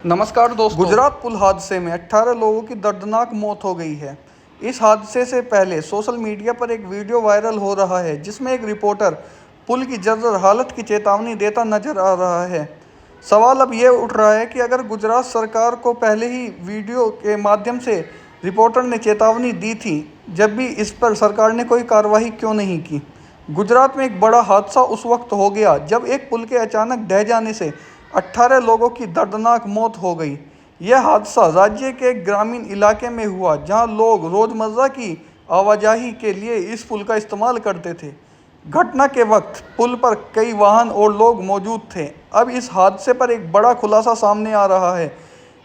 नमस्कार दोस्तों। गुजरात पुल हादसे में 18 लोगों की दर्दनाक मौत हो गई है। इस हादसे से पहले सोशल मीडिया पर एक वीडियो वायरल हो रहा है जिसमें एक रिपोर्टर पुल की जर्जर हालत की चेतावनी देता नजर आ रहा है। सवाल अब ये उठ रहा है कि अगर गुजरात सरकार को पहले ही वीडियो के माध्यम से रिपोर्टर ने चेतावनी दी थी, जब भी इस पर सरकार ने कोई कार्रवाई क्यों नहीं की। गुजरात में एक बड़ा हादसा उस वक्त हो गया जब एक पुल के अचानक ढह जाने से 18 लोगों की दर्दनाक मौत हो गई। यह हादसा राज्य के एक ग्रामीण इलाके में हुआ जहां लोग रोजमर्रा की आवाजाही के लिए इस पुल का इस्तेमाल करते थे। घटना के वक्त पुल पर कई वाहन और लोग मौजूद थे। अब इस हादसे पर एक बड़ा खुलासा सामने आ रहा है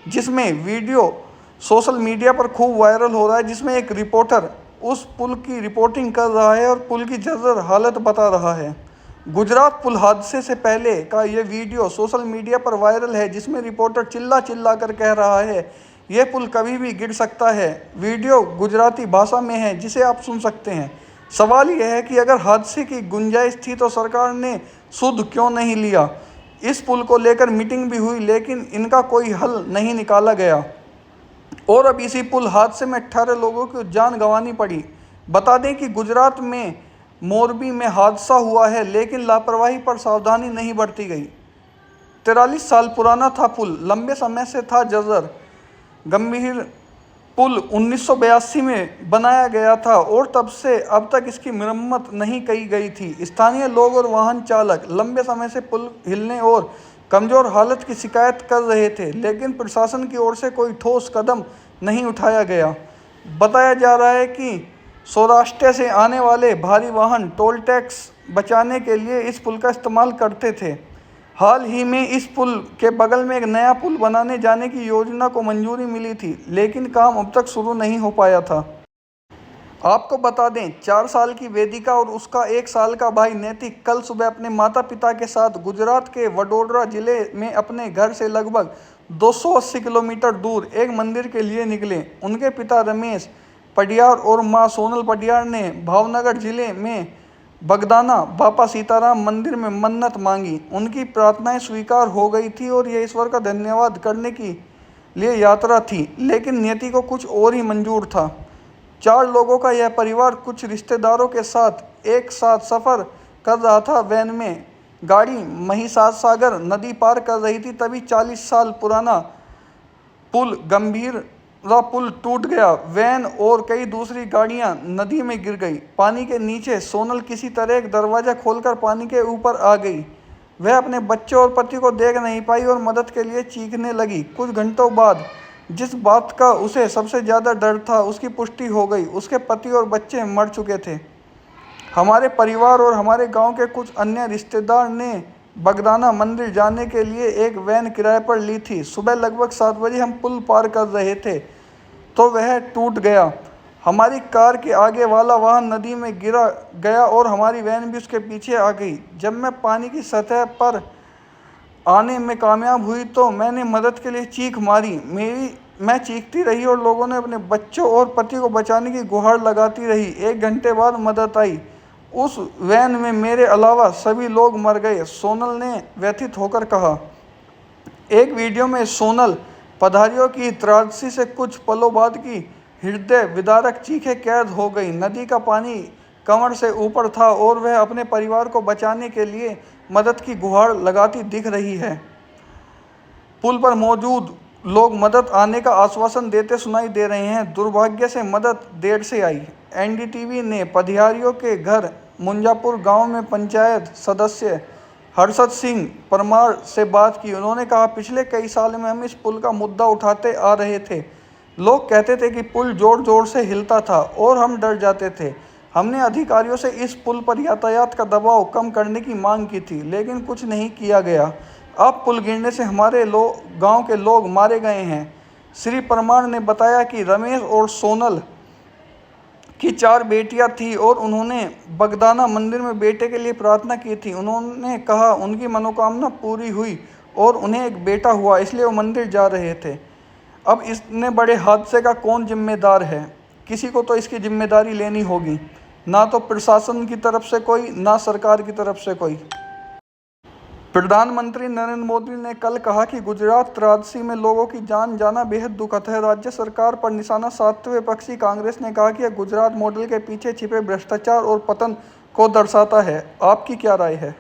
जिसमें वीडियो सोशल मीडिया पर खूब वायरल हो रहा है, जिसमें एक रिपोर्टर उस पुल की रिपोर्टिंग कर रहा है और पुल की जर्जर हालत बता रहा है। गुजरात पुल हादसे से पहले का ये वीडियो सोशल मीडिया पर वायरल है जिसमें रिपोर्टर चिल्ला चिल्ला कर कह रहा है, यह पुल कभी भी गिर सकता है। वीडियो गुजराती भाषा में है जिसे आप सुन सकते हैं। सवाल यह है कि अगर हादसे की गुंजाइश थी तो सरकार ने सुध क्यों नहीं लिया। इस पुल को लेकर मीटिंग भी हुई लेकिन इनका कोई हल नहीं निकाला गया और अब इसी पुल हादसे में 18 लोगों को जान गंवानी पड़ी। बता दें कि गुजरात में मोरबी में हादसा हुआ है लेकिन लापरवाही पर सावधानी नहीं बरती गई। 43 साल पुराना था पुल, लंबे समय से था जर्जर। गंभीर पुल 1982 में बनाया गया था और तब से अब तक इसकी मरम्मत नहीं की गई थी। स्थानीय लोग और वाहन चालक लंबे समय से पुल हिलने और कमज़ोर हालत की शिकायत कर रहे थे लेकिन प्रशासन की ओर से कोई ठोस कदम नहीं उठाया गया। बताया जा रहा है कि सौराष्ट्र से आने वाले भारी वाहन टोल टैक्स बचाने के लिए इस पुल का इस्तेमाल करते थे। हाल ही में इस पुल के बगल में एक नया पुल बनाने जाने की योजना को मंजूरी मिली थी लेकिन काम अब तक शुरू नहीं हो पाया था। आपको बता दें, 4 साल की वेदिका और उसका 1 साल का भाई नैतिक कल सुबह अपने माता पिता के साथ गुजरात के वडोदरा जिले में अपने घर से लगभग 280 किलोमीटर दूर एक मंदिर के लिए निकले। उनके पिता रमेश पडियार और मां सोनल पडियार ने भावनगर जिले में बगदाना बापा सीताराम मंदिर में मन्नत मांगी। उनकी प्रार्थनाएं स्वीकार हो गई थी और यह ईश्वर का धन्यवाद करने की लिए यात्रा थी, लेकिन नियति को कुछ और ही मंजूर था। 4 लोगों का यह परिवार कुछ रिश्तेदारों के साथ एक साथ सफ़र कर रहा था। वैन में गाड़ी महिसागर नदी पार कर रही थी, तभी 40 साल पुराना पुल टूट गया। वैन और कई दूसरी गाड़ियां नदी में गिर गई। पानी के नीचे सोनल किसी तरह एक दरवाज़ा खोलकर पानी के ऊपर आ गई। वह अपने बच्चों और पति को देख नहीं पाई और मदद के लिए चीखने लगी। कुछ घंटों बाद जिस बात का उसे सबसे ज़्यादा डर था उसकी पुष्टि हो गई। उसके पति और बच्चे मर चुके थे। हमारे परिवार और हमारे गांव के कुछ अन्य रिश्तेदार ने बगदाना मंदिर जाने के लिए एक वैन किराए पर ली थी। सुबह लगभग 7 बजे हम पुल पार कर रहे थे तो वह टूट गया। हमारी कार के आगे वाला वाहन नदी में गिरा गया और हमारी वैन भी उसके पीछे आ गई। जब मैं पानी की सतह पर आने में कामयाब हुई तो मैंने मदद के लिए चीख मारी। मैं चीखती रही और लोगों ने अपने बच्चों और पति को बचाने की गुहार लगाती रही। 1 घंटे बाद मदद आई। उस वैन में मेरे अलावा सभी लोग मर गए, सोनल ने व्यथित होकर कहा। एक वीडियो में सोनल पधारियों की त्रासदी से कुछ पलों बाद की हृदय विदारक चीखें कैद हो गई। नदी का पानी कमर से ऊपर था और वह अपने परिवार को बचाने के लिए मदद की गुहार लगाती दिख रही है। पुल पर मौजूद लोग मदद आने का आश्वासन देते सुनाई दे रहे हैं। दुर्भाग्य से मदद देर से आई। एनडीटीवी ने पधियारियों के घर मुंजापुर गांव में पंचायत सदस्य हर्षद सिंह परमार से बात की। उन्होंने कहा, पिछले कई साल में हम इस पुल का मुद्दा उठाते आ रहे थे। लोग कहते थे कि पुल जोर जोर से हिलता था और हम डर जाते थे। हमने अधिकारियों से इस पुल पर यातायात का दबाव कम करने की मांग की थी लेकिन कुछ नहीं किया गया। अब पुल गिरने से हमारे गांव के लोग मारे गए हैं। श्री परमार ने बताया कि रमेश और सोनल की 4 बेटियां थी और उन्होंने बगदाना मंदिर में बेटे के लिए प्रार्थना की थी। उन्होंने कहा उनकी मनोकामना पूरी हुई और उन्हें एक बेटा हुआ, इसलिए वो मंदिर जा रहे थे। अब इतने बड़े हादसे का कौन जिम्मेदार है? किसी को तो इसकी जिम्मेदारी लेनी होगी, ना तो प्रशासन की तरफ से कोई, ना सरकार की तरफ से कोई। प्रधानमंत्री नरेंद्र मोदी ने कल कहा कि गुजरात त्रासदी में लोगों की जान जाना बेहद दुखद है। राज्य सरकार पर निशाना साधते हुए विपक्षी कांग्रेस ने कहा कि यह गुजरात मॉडल के पीछे छिपे भ्रष्टाचार और पतन को दर्शाता है। आपकी क्या राय है?